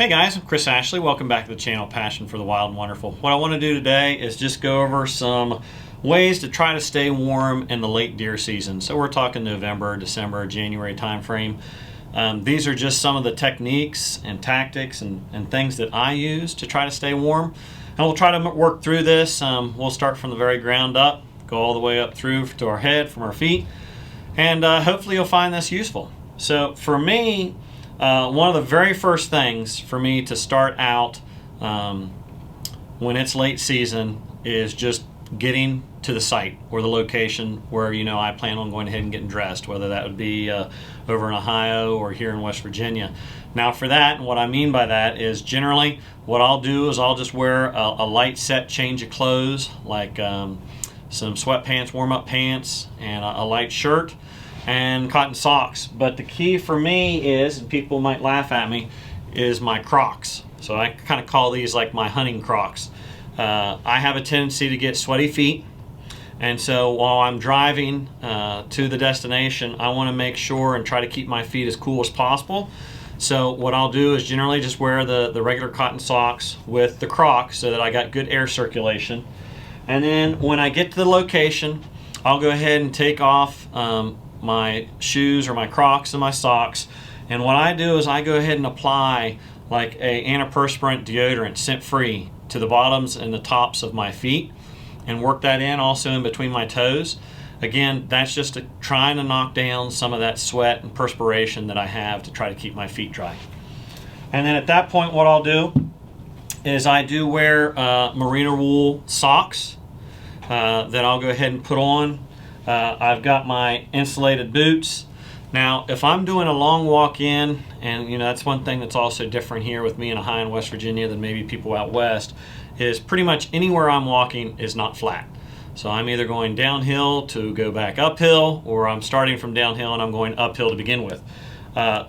Hey guys, I'm Chris Ashley. Welcome back to the channel Passion for the Wild and Wonderful. What I want to do today is just go over some ways to try to stay warm in the late deer season. So we're talking November, December, January time frame. These are just some of the techniques and tactics and things that I use to try to stay warm. And we'll try to work through this. We'll start from the very ground up, go all the way up through to our head, from our feet, and hopefully you'll find this useful. So for me, one of the very first things for me to start out when it's late season is just getting to the site or the location where I plan on going ahead and getting dressed, whether that would be over in Ohio or here in West Virginia. Now for that, and what I mean by that is generally what I'll do is I'll just wear a light set change of clothes, like some sweatpants, warm-up pants, and a light shirt and cotton socks. But the key for me is, and people might laugh at me, is my Crocs. So I kind of call these like my hunting Crocs. I have a tendency to get sweaty feet, and so while I'm driving to the destination, I want to make sure and try to keep my feet as cool as possible. So what I'll do is generally just wear the regular cotton socks with the Crocs so that I got good air circulation. And then when I get to the location, I'll go ahead and take off my shoes or my Crocs and my socks, and what I do is I go ahead and apply like a antiperspirant deodorant, scent-free, to the bottoms and the tops of my feet, and work that in also in between my toes. Again, that's just trying to knock down some of that sweat and perspiration that I have to try to keep my feet dry. And then at that point, what I'll do is I do wear merino wool socks that I'll go ahead and put on. I've got my insulated boots. Now, if I'm doing a long walk in, and that's one thing that's also different here with me in Ohio and West Virginia than maybe people out west, is pretty much anywhere I'm walking is not flat. So I'm either going downhill to go back uphill, or I'm starting from downhill and I'm going uphill to begin with.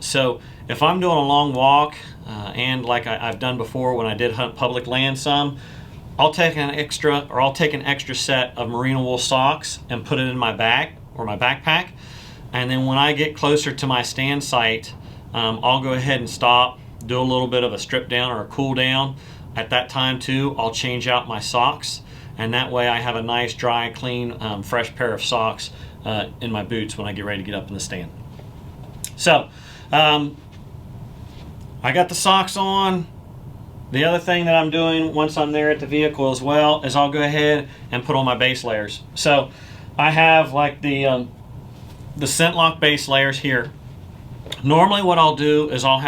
So if I'm doing a long walk, and like I've done before when I did hunt public land some, I'll take an extra set of merino wool socks and put it in my bag or my backpack. And then when I get closer to my stand site, I'll go ahead and stop, do a little bit of a strip down or a cool down. At that time too, I'll change out my socks, and that way I have a nice, dry, clean, fresh pair of socks in my boots when I get ready to get up in the stand. So I got the socks on. The other thing that I'm doing once I'm there at the vehicle as well is I'll go ahead and put on my base layers. So I have like the scent lock base layers here. Normally what I'll do is I'll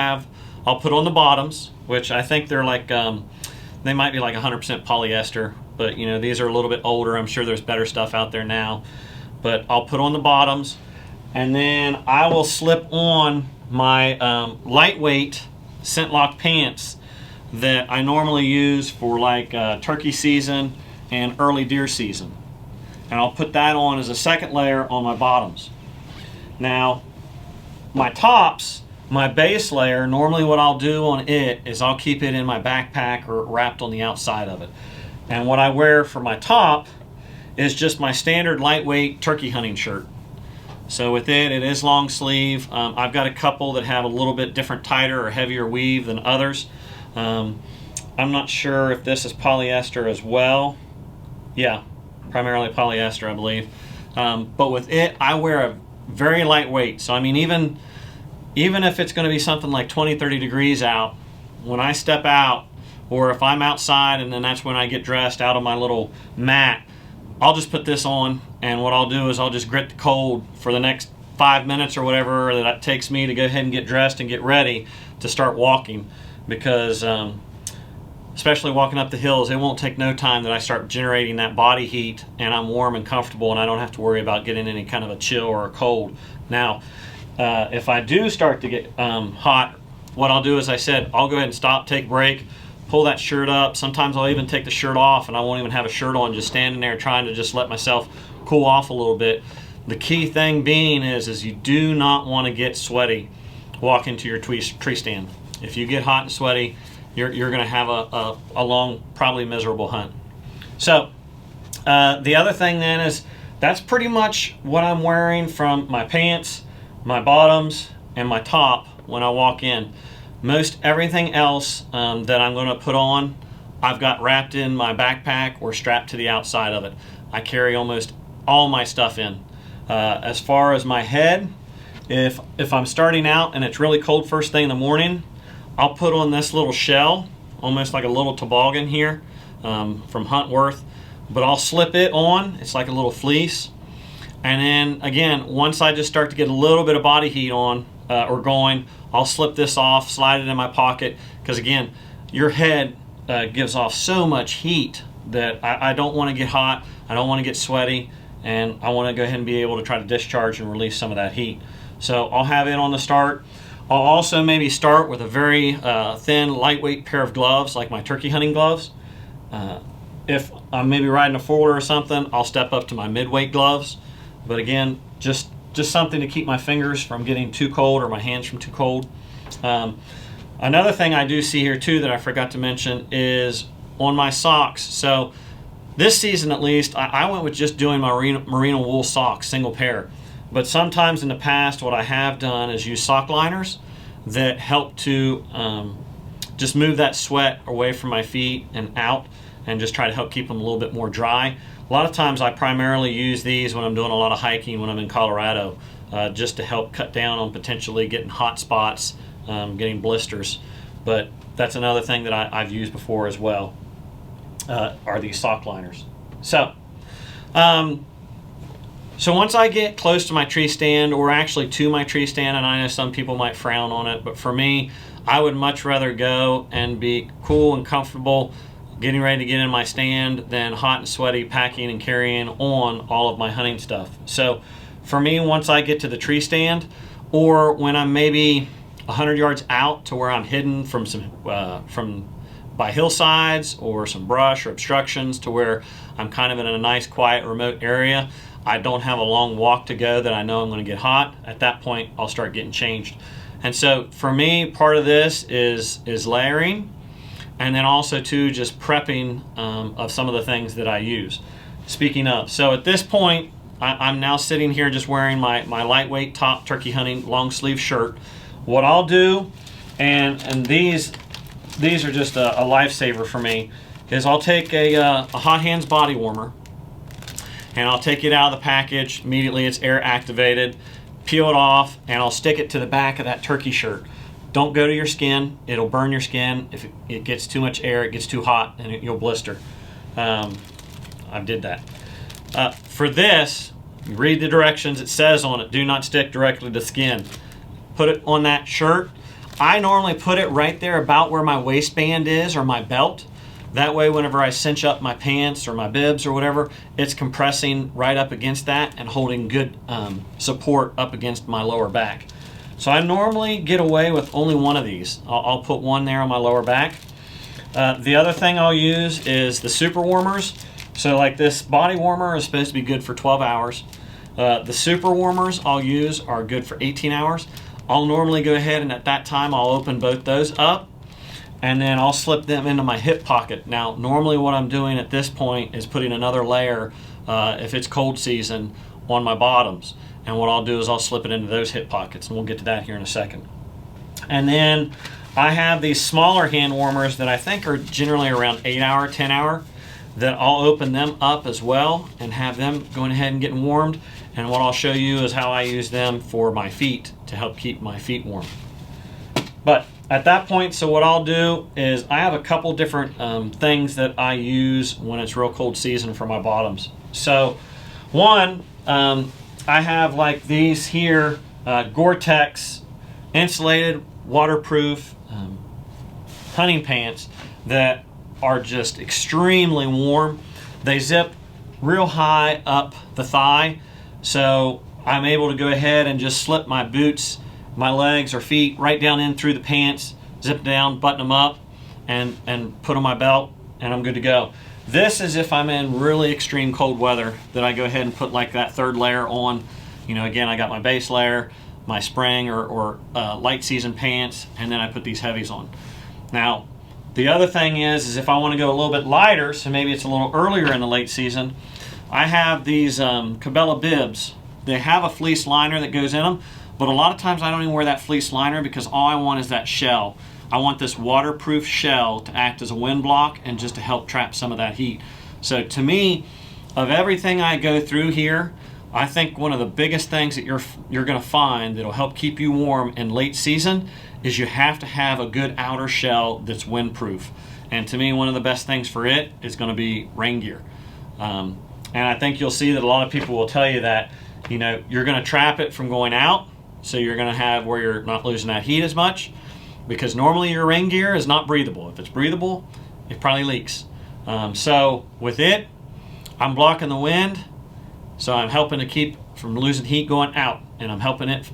put on the bottoms, which I think they're like, they might be like 100% polyester, but these are a little bit older. I'm sure there's better stuff out there now. But I'll put on the bottoms, and then I will slip on my lightweight scent lock pants that I normally use for like turkey season and early deer season. And I'll put that on as a second layer on my bottoms. Now, my tops, my base layer, normally what I'll do on it is I'll keep it in my backpack or wrapped on the outside of it. And what I wear for my top is just my standard lightweight turkey hunting shirt. So with it is long sleeve. I've got a couple that have a little bit different, tighter or heavier weave than others. I'm not sure if this is polyester as well. Yeah, primarily polyester, I believe. But with it, I wear a very lightweight. So I mean, even if it's going to be something like 20-30 degrees out, when I step out, or if I'm outside and then that's when I get dressed out on my little mat, I'll just put this on, and what I'll do is I'll just grit the cold for the next 5 minutes or whatever that it takes me to go ahead and get dressed and get ready to start walking. Because especially walking up the hills, it won't take no time that I start generating that body heat and I'm warm and comfortable, and I don't have to worry about getting any kind of a chill or a cold. Now, if I do start to get hot, what I'll do is, I said, I'll go ahead and stop, take a break, pull that shirt up. Sometimes I'll even take the shirt off and I won't even have a shirt on, just standing there trying to just let myself cool off a little bit. The key thing being is you do not want to get sweaty walking to your tree stand. If you get hot and sweaty, you're going to have a long, probably miserable hunt. So the other thing then is that's pretty much what I'm wearing from my pants, my bottoms, and my top when I walk in. Most everything else that I'm going to put on, I've got wrapped in my backpack or strapped to the outside of it. I carry almost all my stuff in. As far as my head, if I'm starting out and it's really cold first thing in the morning, I'll put on this little shell, almost like a little toboggan here from Huntworth, but I'll slip it on. It's like a little fleece. And then again, once I just start to get a little bit of body heat on or going, I'll slip this off, slide it in my pocket, because again, your head gives off so much heat that I don't want to get hot, I don't want to get sweaty, and I want to go ahead and be able to try to discharge and release some of that heat. So I'll have it on the start. I'll also maybe start with a very thin, lightweight pair of gloves, like my turkey hunting gloves. If I'm maybe riding a four-wheeler or something, I'll step up to my mid-weight gloves. But again, just something to keep my fingers from getting too cold or my hands from too cold. Another thing I do see here too that I forgot to mention is on my socks. So this season at least, I went with just doing my merino wool socks, single pair. But sometimes in the past, what I have done is use sock liners that help to just move that sweat away from my feet and out, and just try to help keep them a little bit more dry. A lot of times I primarily use these when I'm doing a lot of hiking when I'm in Colorado, just to help cut down on potentially getting hot spots, getting blisters. But that's another thing that I've used before as well, are these sock liners. So once I get close to my tree stand, or actually to my tree stand, and I know some people might frown on it, but for me, I would much rather go and be cool and comfortable getting ready to get in my stand than hot and sweaty packing and carrying on all of my hunting stuff. So for me, once I get to the tree stand, or when I'm maybe 100 yards out to where I'm hidden from by hillsides or some brush or obstructions, to where I'm kind of in a nice quiet remote area, I don't have a long walk to go that I know I'm going to get hot. At that point, I'll start getting changed. And so for me, part of this is layering, and then also too just prepping of some of the things that I use. Speaking of, so at this point, I'm now sitting here just wearing my lightweight top turkey hunting long sleeve shirt. What I'll do, and these are just a lifesaver for me, is I'll take a Hot Hands body warmer, and I'll take it out of the package. Immediately it's air activated, peel it off, and I'll stick it to the back of that turkey shirt. Don't go to your skin. It'll burn your skin. If it gets too much air, it gets too hot, and you'll blister. I did that. For this, you read the directions. It says on it, do not stick directly to the skin. Put it on that shirt. I normally put it right there about where my waistband is, or my belt. That way, whenever I cinch up my pants or my bibs or whatever, it's compressing right up against that and holding good support up against my lower back. So I normally get away with only one of these. I'll put one there on my lower back. The other thing I'll use is the super warmers. So like this body warmer is supposed to be good for 12 hours. The super warmers I'll use are good for 18 hours. I'll normally go ahead and at that time I'll open both those up, and then I'll slip them into my hip pocket. Now normally what I'm doing at this point is putting another layer, if it's cold season, on my bottoms. And what I'll do is I'll slip it into those hip pockets, and we'll get to that here in a second. And then I have these smaller hand warmers that I think are generally around 8 hour, 10 hour, that I'll open them up as well and have them going ahead and getting warmed. And what I'll show you is how I use them for my feet to help keep my feet warm. But at that point, so what I'll do is I have a couple different things that I use when it's real cold season for my bottoms. So one, I have like these here, Gore-Tex insulated, waterproof hunting pants that are just extremely warm. They zip real high up the thigh, so I'm able to go ahead and just slip my boots, my legs or feet right down in through the pants, zip down, button them up, and put on my belt, and I'm good to go. This is if I'm in really extreme cold weather, that I go ahead and put like that third layer on. You know, again, I got my base layer, my spring or light season pants, and then I put these heavies on. Now, the other thing is if I want to go a little bit lighter, so maybe it's a little earlier in the late season, I have these Cabela bibs. They have a fleece liner that goes in them, but a lot of times I don't even wear that fleece liner because all I want is that shell. I want this waterproof shell to act as a wind block and just to help trap some of that heat. So to me, of everything I go through here, I think one of the biggest things that you're going to find that'll help keep you warm in late season is you have to have a good outer shell that's windproof. And to me, one of the best things for it is going to be rain gear. And I think you'll see that a lot of people will tell you that, you know, you're going to trap it from going out, so you're going to have where you're not losing that heat as much, because normally your rain gear is not breathable. If it's breathable, it probably leaks. So with it, I'm blocking the wind, so I'm helping to keep from losing heat going out, and I'm helping it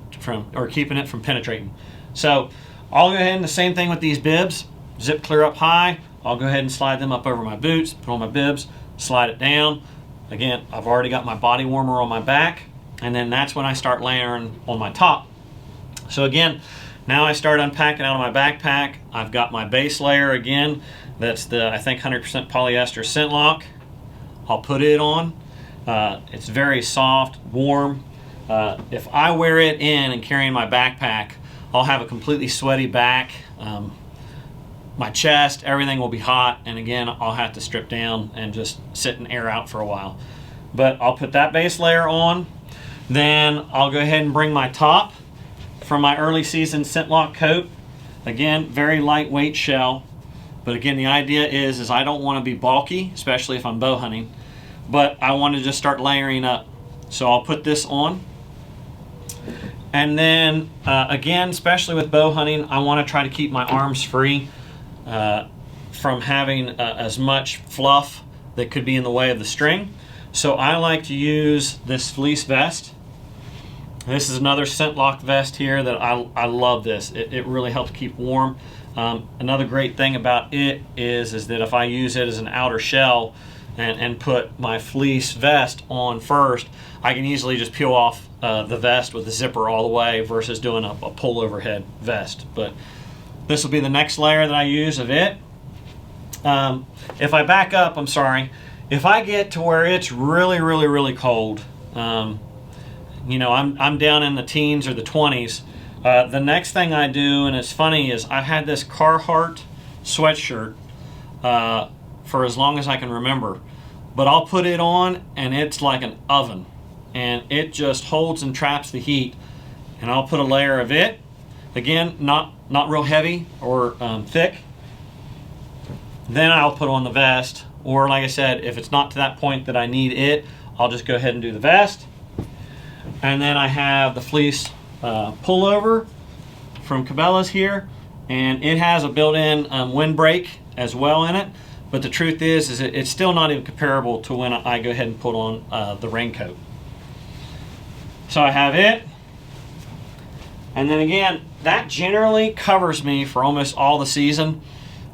keeping it from penetrating. So I'll go ahead and the same thing with these bibs. Zip clear up high. I'll go ahead and slide them up over my boots, put on my bibs, slide it down. Again, I've already got my body warmer on my back, and then that's when I start layering on my top. So again, now I start unpacking out of my backpack. I've got my base layer again. That's the, I think, 100% polyester scent lock. I'll put it on. It's very soft, warm. If I wear it in and carry in my backpack, I'll have a completely sweaty back. My chest, everything will be hot, and again, I'll have to strip down and just sit and air out for a while. But I'll put that base layer on. Then I'll go ahead and bring my top from my early season scent lock coat. Again, very lightweight shell. But again, the idea is I don't want to be bulky, especially if I'm bow hunting, but I want to just start layering up. So I'll put this on. And then again, especially with bow hunting, I want to try to keep my arms free from having as much fluff that could be in the way of the string. So I like to use this fleece vest. This is another scent lock vest here that I love this. It really helps keep warm. Another great thing about it is that if I use it as an outer shell and put my fleece vest on first, I can easily just peel off the vest with the zipper all the way versus doing a pull overhead vest. But this will be the next layer that I use of it. If I back up, I'm sorry, if I get to where it's really cold, you know, I'm down in the teens or the 20s, the next thing I do, and it's funny, is I've had this Carhartt sweatshirt for as long as I can remember, but I'll put it on and it's like an oven, and it just holds and traps the heat. And I'll put a layer of it, again, not real heavy or thick. Then I'll put on the vest, or like I said, if it's not to that point that I need it, I'll just go ahead and do the vest. And then I have the fleece pullover from Cabela's here, and it has a built-in windbreak as well in it. But the truth is it's still not even comparable to when I go ahead and put on the raincoat. So I have it, and then again, that generally covers me for almost all the season.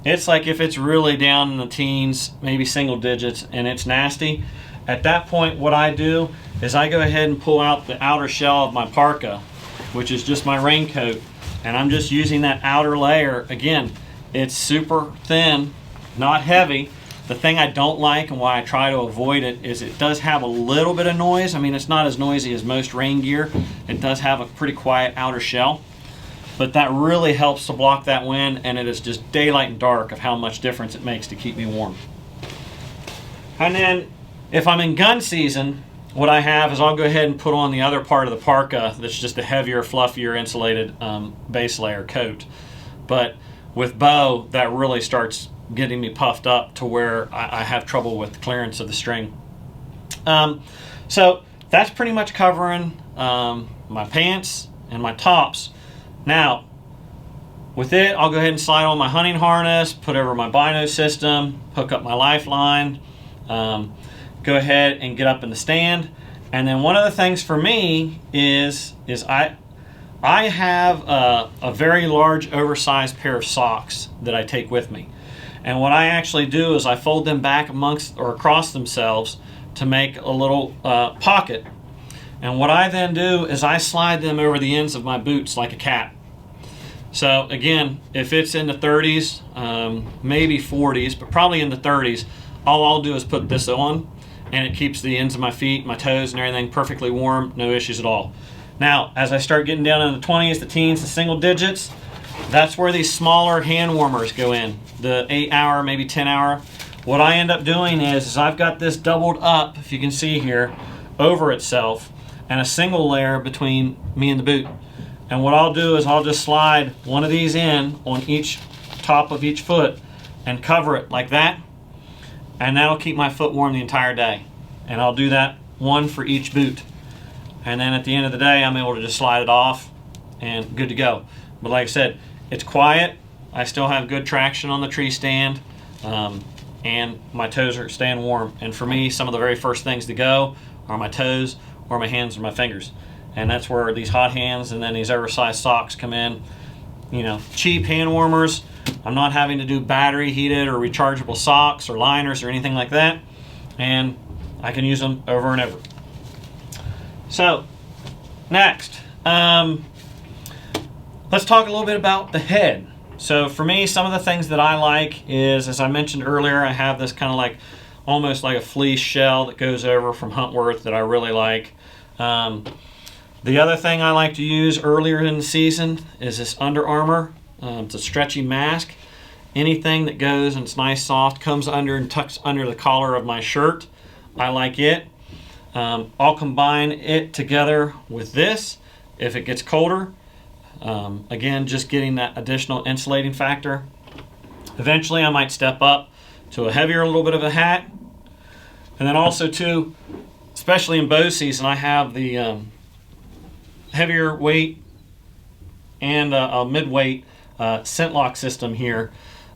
It's like if it's really down in the teens, maybe single digits, and it's nasty, at that point what I do is I go ahead and pull out the outer shell of my parka, which is just my raincoat, and I'm just using that outer layer. Again, it's super thin, not heavy. The thing I don't like and why I try to avoid it is it does have a little bit of noise. I mean, it's not as noisy as most rain gear. It does have a pretty quiet outer shell, but that really helps to block that wind, and it is just daylight and dark of how much difference it makes to keep me warm. And then if I'm in gun season, what I have is I'll go ahead and put on the other part of the parka that's just a heavier, fluffier, insulated base layer coat. But with bow, that really starts getting me puffed up to where I have trouble with the clearance of the string. So that's pretty much covering my pants and my tops. Now, with it, I'll go ahead and slide on my hunting harness, put over my bino system, hook up my lifeline, go ahead and get up in the stand. And then one of the things for me is I have a very large oversized pair of socks that I take with me. And what I actually do is I fold them back amongst or across themselves to make a little pocket. And what I then do is I slide them over the ends of my boots like a cap. So again, if it's in the 30s, maybe 40s, but probably in the 30s, all I'll do is put this on, and it keeps the ends of my feet, my toes, and everything perfectly warm, no issues at all. Now, as I start getting down in the 20s, the teens, the single digits, That's where these smaller hand warmers go in, the 8-hour, maybe 10-hour. What I end up doing is I've got this doubled up, if you can see here, over itself, and a single layer between me and the boot. And what I'll do is I'll just slide one of these in on each top of each foot and cover it like that, and that'll keep my foot warm the entire day. And I'll do that one for each boot. And then at the end of the day, I'm able to just slide it off and good to go. But like I said, it's quiet. I still have good traction on the tree stand, and my toes are staying warm. And for me, some of the very first things to go are my toes or my hands or my fingers. And that's where these hot hands and then these oversized socks come in. You know, cheap hand warmers. I'm not having to do battery heated or rechargeable socks or liners or anything like that. And I can use them over and over. So, next, let's talk a little bit about the head. So for me, some of the things that I like is, as I mentioned earlier, I have this kind of like, almost like a fleece shell that goes over from Huntworth that I really like. The other thing I like to use earlier in the season is this Under Armour. It's a stretchy mask. Anything that goes and it's nice, soft, comes under and tucks under the collar of my shirt, I like it. I'll combine it together with this if it gets colder. Again, just getting that additional insulating factor. Eventually I might step up to a heavier little bit of a hat. And then also too, especially in bow season, I have the heavier weight and a mid-weight scent lock system here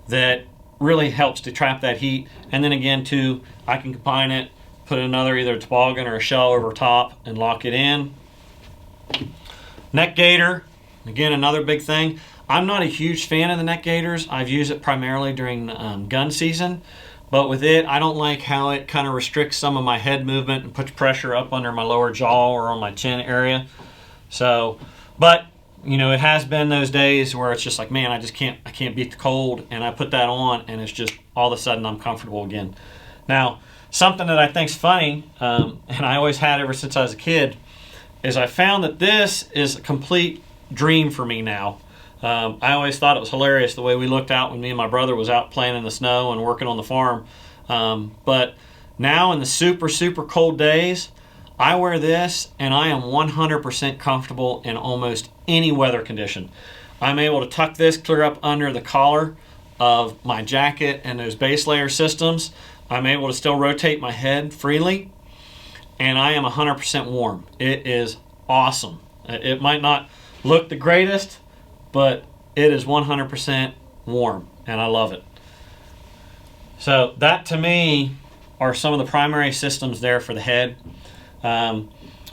that really helps to trap that heat. And then again too, I can combine it, put another either toboggan or a shell over top and lock it in. Neck gaiter, again, another big thing. I'm not a huge fan of the neck gaiters. I've used it primarily during gun season, but with it, I don't like how it kind of restricts some of my head movement and puts pressure up under my lower jaw or on my chin area. So, but you know, it has been those days where it's just like, man, I can't beat the cold, and I put that on, and it's just all of a sudden I'm comfortable again. Now, something that I think's funny, and I always had ever since I was a kid, is I found that this is a complete dream for me now. I always thought it was hilarious the way we looked out when me and my brother was out playing in the snow and working on the farm. But now in the super, super cold days, I wear this and I am 100% comfortable in almost any weather condition. I'm able to tuck this clear up under the collar of my jacket and those base layer systems. I'm able to still rotate my head freely, and I am 100% warm. It is awesome. It might not look the greatest, but it is 100% warm, and I love it. So that to me are some of the primary systems there for the head.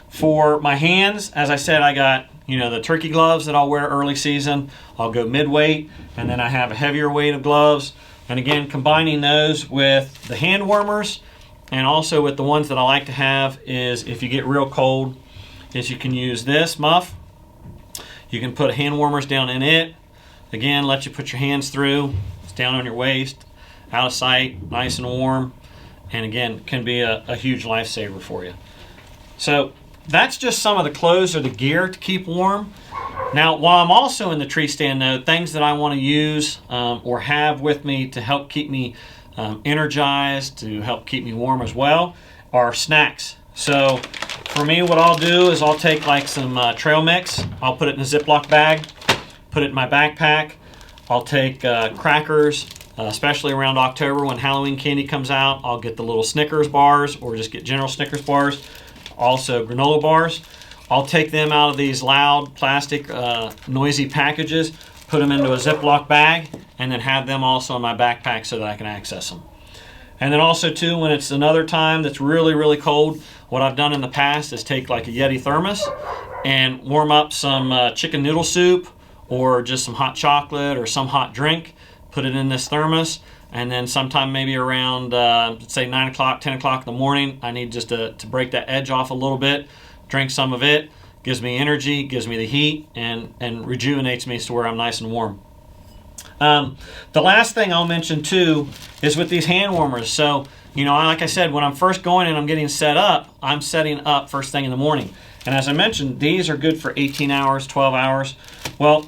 For my hands, as I said, I got, you know, the turkey gloves that I'll wear early season. I'll go mid-weight, and then I have a heavier weight of gloves. And again, combining those with the hand warmers and also with the ones that I like to have is, if you get real cold, is you can use this muff. You can put hand warmers down in it. Again, let you put your hands through. It's down on your waist, out of sight, nice and warm. And again, can be a huge lifesaver for you. So that's just some of the clothes or the gear to keep warm. Now, while I'm also in the tree stand though, things that I want to use or have with me to help keep me energized, to help keep me warm as well, are snacks. So for me, what I'll do is I'll take like some trail mix. I'll put it in a Ziploc bag, put it in my backpack. I'll take crackers, especially around October when Halloween candy comes out. I'll get the little Snickers bars or just get general Snickers bars. Also granola bars. I'll take them out of these loud plastic noisy packages, put them into a Ziploc bag, and then have them also in my backpack so that I can access them. And then also too, when it's another time that's really, really cold, what I've done in the past is take like a Yeti thermos and warm up some chicken noodle soup or just some hot chocolate or some hot drink, put it in this thermos, and then sometime maybe around, let's say 9 o'clock, 10 o'clock in the morning, I need just to break that edge off a little bit, drink some of it, gives me energy, gives me the heat, and rejuvenates me to where I'm nice and warm. The last thing I'll mention too is with these hand warmers. So, you know, like I said, when I'm first going and I'm getting set up, I'm setting up first thing in the morning. And as I mentioned, these are good for 18 hours, 12 hours. Well,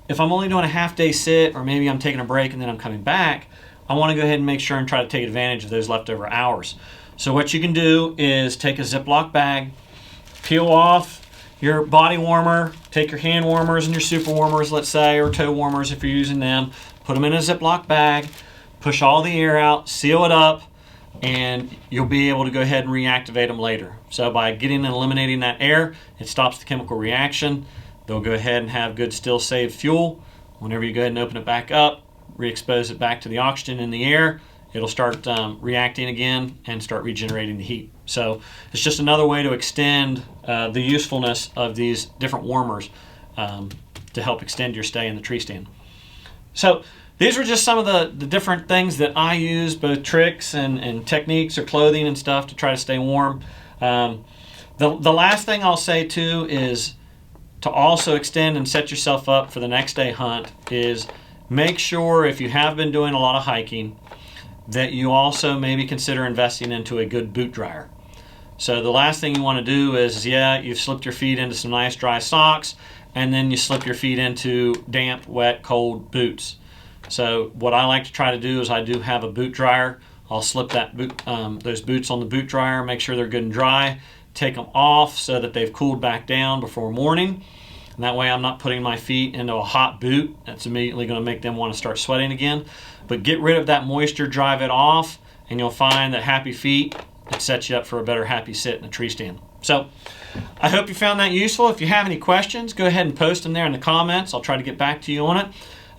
if I'm only doing a half-day sit, or maybe I'm taking a break and then I'm coming back, I want to go ahead and make sure and try to take advantage of those leftover hours. So what you can do is take a Ziploc bag, peel off your body warmer, take your hand warmers and your super warmers, let's say, or toe warmers if you're using them, put them in a Ziploc bag, push all the air out, seal it up, and you'll be able to go ahead and reactivate them later. So by getting and eliminating that air, it stops the chemical reaction. They'll go ahead and have good still saved fuel. Whenever you go ahead and open it back up, re-expose it back to the oxygen in the air, it'll start reacting again and start regenerating the heat. So it's just another way to extend the usefulness of these different warmers to help extend your stay in the tree stand. So these were just some of the different things that I use, both tricks and techniques or clothing and stuff to try to stay warm. The last thing I'll say too is to also extend and set yourself up for the next day hunt is make sure, if you have been doing a lot of hiking, that you also maybe consider investing into a good boot dryer. So the last thing you want to do is, yeah, you've slipped your feet into some nice dry socks, and then you slip your feet into damp, wet, cold boots. So what I like to try to do is I do have a boot dryer. I'll slip that those boots on the boot dryer, make sure they're good and dry, take them off so that they've cooled back down before morning. And that way I'm not putting my feet into a hot boot. That's immediately going to make them want to start sweating again. But get rid of that moisture, drive it off, and you'll find that happy feet, it sets you up for a better happy sit in a tree stand. So I hope you found that useful. If you have any questions, go ahead and post them there in the comments. I'll try to get back to you on it.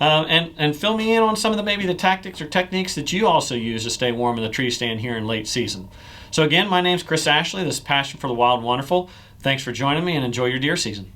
And fill me in on some of maybe the tactics or techniques that you also use to stay warm in the tree stand here in late season. So again, my name's Chris Ashley. This is Passion for the Wild and Wonderful. Thanks for joining me, and enjoy your deer season.